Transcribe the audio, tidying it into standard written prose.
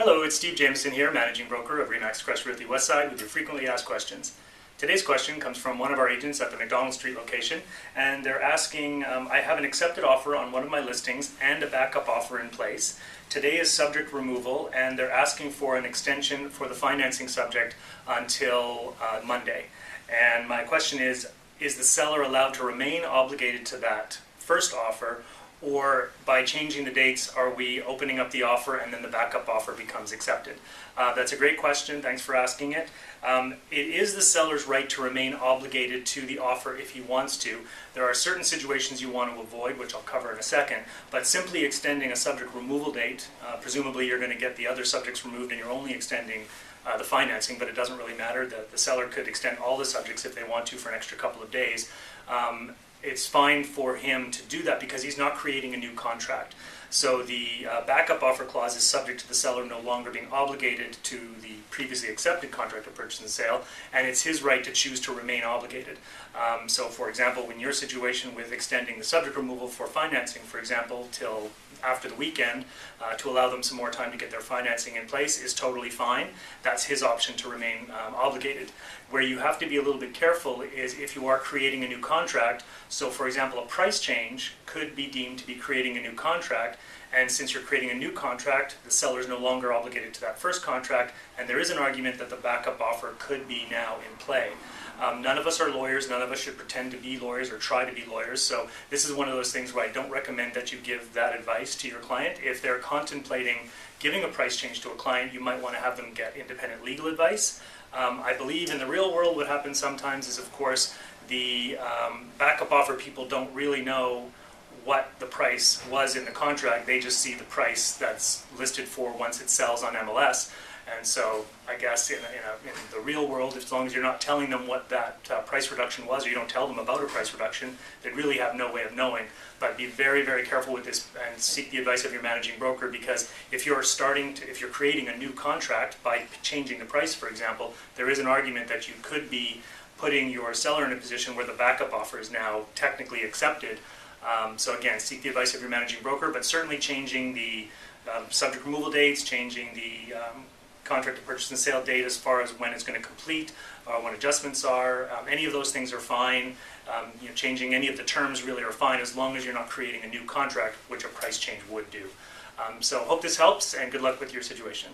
Hello, it's Steve Jamieson here, Managing Broker of RE/MAX Crest Realty Westside with your frequently asked questions. Today's question comes from one of our agents at the McDonald Street location, and they're asking, I have an accepted offer on one of my listings and a backup offer in place. Today is subject removal, and they're asking for an extension for the financing subject until Monday. And my question is the seller allowed to remain obligated to that first offer, or by changing the dates, are we opening up the offer and then the backup offer becomes accepted? That's a great question. Thanks for asking it. It is the seller's right to remain obligated to the offer if he wants to. There are certain situations you want to avoid, which I'll cover in a second, but simply extending a subject removal date, presumably you're going to get the other subjects removed and you're only extending the financing, but it doesn't really matter. The seller could extend all the subjects if they want to for an extra couple of days. It's fine for him to do that because he's not creating a new contract. So the backup offer clause is subject to the seller no longer being obligated to the previously accepted contract of purchase and sale, and it's his right to choose to remain obligated. So for example, in your situation with extending the subject removal for financing, for example, till after the weekend to allow them some more time to get their financing in place is totally fine. That's his option to remain obligated. Where you have to be a little bit careful is if you are creating a new contract. So for example, a price change could be deemed to be creating a new contract, and since you're creating a new contract, the seller is no longer obligated to that first contract, and there is an argument that the backup offer could be now in play. None of us are lawyers, none of us should pretend to be lawyers or try to be lawyers, so this is one of those things where I don't recommend that you give that advice to your client. If they're contemplating giving a price change to a client, you might want to have them get independent legal advice. I believe in the real world what happens sometimes is, of course, the backup offer people don't really know what the price was in the contract. They just see the price that's listed for once it sells on MLS. And so I guess in the real world, as long as you're not telling them what that price reduction was, or you don't tell them about a price reduction, they really have no way of knowing. But be very, very careful with this and seek the advice of your managing broker, because if you're creating a new contract by changing the price, for example, there is an argument that you could be putting your seller in a position where the backup offer is now technically accepted. So again, seek the advice of your managing broker, but certainly changing the subject removal dates, changing the contract of purchase and sale date as far as when it's going to complete, when adjustments are, any of those things are fine. Changing any of the terms really are fine as long as you're not creating a new contract, which a price change would do. So hope this helps, and good luck with your situation.